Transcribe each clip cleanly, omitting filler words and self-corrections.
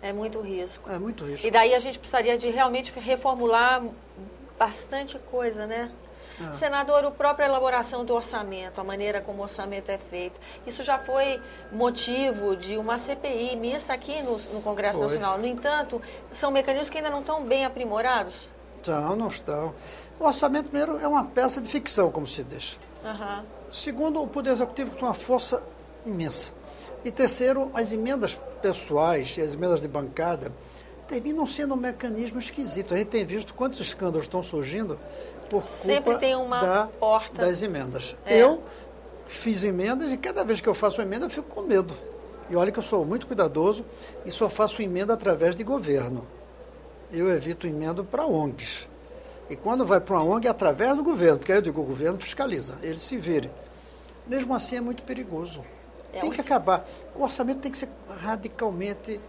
É muito risco. É muito risco. E daí a gente precisaria de realmente reformular bastante coisa, né? Senador, a própria elaboração do orçamento, a maneira como o orçamento é feito, isso já foi motivo de uma CPI mista aqui no Congresso Nacional. No entanto, são mecanismos que ainda não estão bem aprimorados? Não estão. O orçamento, primeiro, é uma peça de ficção, como se diz. Segundo, o Poder Executivo tem uma força imensa. E terceiro, as emendas pessoais e as emendas de bancada terminam sendo um mecanismo esquisito. A gente tem visto quantos escândalos estão surgindo por Sempre culpa tem uma porta. das emendas. Eu fiz emendas e cada vez que eu faço uma emenda eu fico com medo. E olha que eu sou muito cuidadoso e só faço emenda através de governo. Eu evito emenda para ONGs. E quando vai para uma ONG é através do governo, porque aí eu digo o governo fiscaliza, ele se vire. Mesmo assim é muito perigoso. Tem que acabar. O orçamento tem que ser radicalmente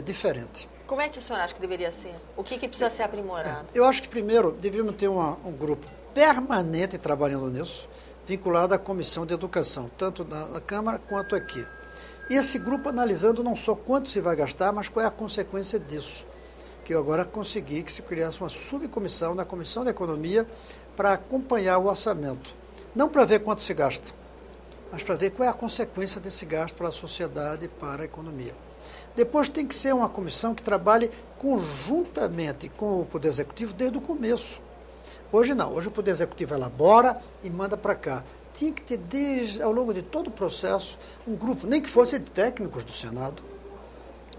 diferente. Como é que o senhor acha que deveria ser? O que precisa ser aprimorado? Eu acho que, primeiro, deveríamos ter um grupo permanente trabalhando nisso, vinculado à Comissão de Educação, tanto na Câmara quanto aqui. E esse grupo analisando não só quanto se vai gastar, mas qual é a consequência disso. Que eu agora consegui que se criasse uma subcomissão na Comissão de Economia para acompanhar o orçamento. Não para ver quanto se gasta, mas para ver qual é a consequência desse gasto para a sociedade e para a economia. Depois tem que ser uma comissão que trabalhe conjuntamente com o Poder Executivo desde o começo. Hoje não, hoje o Poder Executivo elabora e manda para cá. Tinha que ter, ao longo de todo o processo, um grupo, nem que fosse de técnicos do Senado,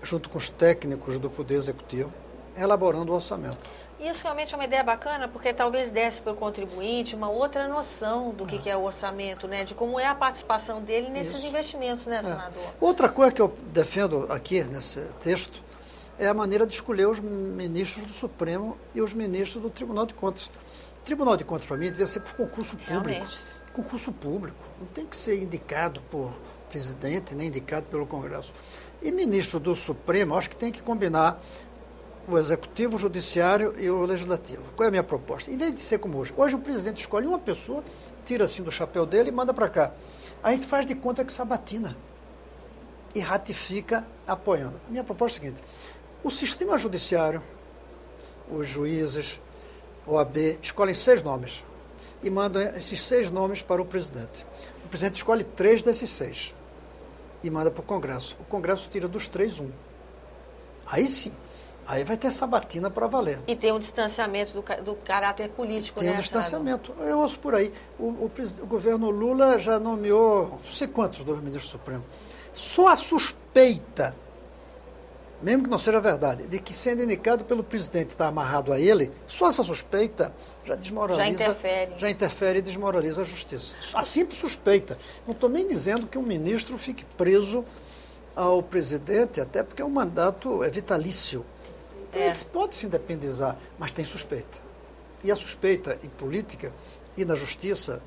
junto com os técnicos do Poder Executivo, elaborando o orçamento. Isso realmente é uma ideia bacana, porque talvez desse para o contribuinte uma outra noção do que é o orçamento, né? De como é a participação dele nesses investimentos, né, senador? Outra coisa que eu defendo aqui nesse texto é a maneira de escolher os ministros do Supremo e os ministros do Tribunal de Contas. O Tribunal de Contas, para mim, devia ser por concurso público. Realmente. Concurso público. Não tem que ser indicado por presidente, nem indicado pelo Congresso. E ministro do Supremo, acho que tem que combinar o Executivo, o Judiciário e o Legislativo. Qual é a minha proposta? Em vez de ser como hoje. Hoje o presidente escolhe uma pessoa, tira assim do chapéu dele e manda para cá. A gente faz de conta que sabatina e ratifica apoiando. A minha proposta é a seguinte: o sistema judiciário, os juízes, OAB, escolhem 6 nomes e mandam esses 6 nomes para o presidente. O presidente escolhe 3 desses 6 e manda para o Congresso. O Congresso tira dos 3 um. Aí sim. Aí vai ter sabatina para valer. E tem um distanciamento do caráter político, né? Tem um distanciamento. Eu ouço por aí. O governo Lula já nomeou não sei quantos dos ministros supremos. Só a suspeita, mesmo que não seja verdade, de que sendo indicado pelo presidente está amarrado a ele, só essa suspeita já desmoraliza. Já interfere e desmoraliza a justiça. A simples suspeita. Não estou nem dizendo que um ministro fique preso ao presidente, até porque o mandato é vitalício. Eles podem se independizar, mas tem suspeita. E a suspeita em política e na justiça,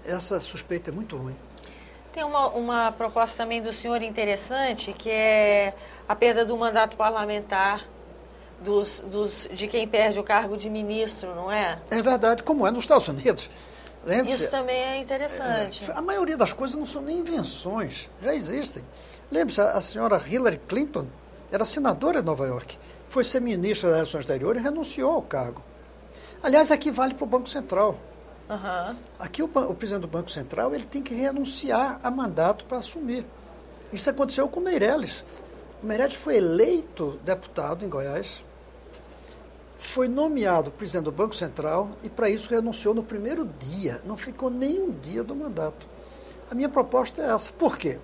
essa suspeita é muito ruim. Tem uma proposta também do senhor interessante, que é a perda do mandato parlamentar de quem perde o cargo de ministro, não é? É verdade, como é nos Estados Unidos. Isso também é interessante. A maioria das coisas não são nem invenções, já existem. Lembre-se, a senhora Hillary Clinton era senadora de Nova York. Foi ser ministra das Relações Exteriores e renunciou ao cargo. Aliás, aqui vale para o Banco Central. Aqui o presidente do Banco Central ele tem que renunciar a mandato para assumir. Isso aconteceu com o Meirelles. O Meirelles foi eleito deputado em Goiás, foi nomeado presidente do Banco Central e para isso renunciou no primeiro dia. Não ficou nem um dia do mandato. A minha proposta é essa. Por quê?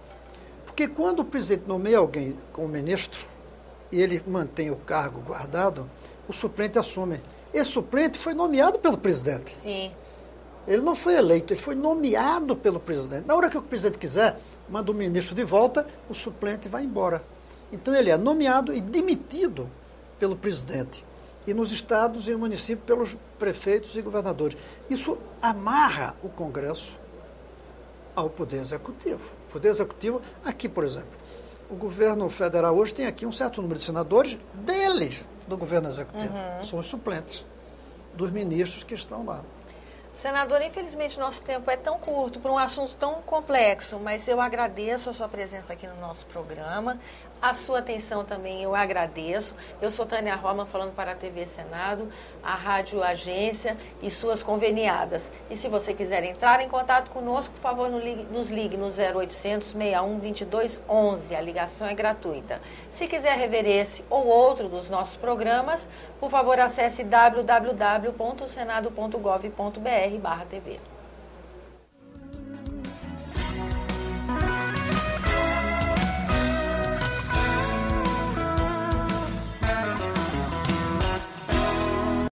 Porque quando o presidente nomeia alguém como ministro, e ele mantém o cargo guardado, o suplente assume. Esse suplente foi nomeado pelo presidente. Sim. Ele não foi eleito, ele foi nomeado pelo presidente. Na hora que o presidente quiser, manda o ministro de volta, o suplente vai embora. Então ele é nomeado e demitido pelo presidente. E nos estados e no município pelos prefeitos e governadores. Isso amarra o Congresso ao Poder Executivo. O Poder Executivo, aqui, por exemplo, o governo federal hoje tem aqui um certo número de senadores deles, do governo executivo. São os suplentes dos ministros que estão lá. Senador, infelizmente nosso tempo é tão curto para um assunto tão complexo, mas eu agradeço a sua presença aqui no nosso programa. A sua atenção também eu agradeço. Eu sou Tânia Roman, falando para a TV Senado, a Rádio Agência e suas conveniadas. E se você quiser entrar em contato conosco, por favor, nos ligue no 0800 61 22 11. A ligação é gratuita. Se quiser rever esse ou outro dos nossos programas, por favor, acesse www.senado.gov.br/TV.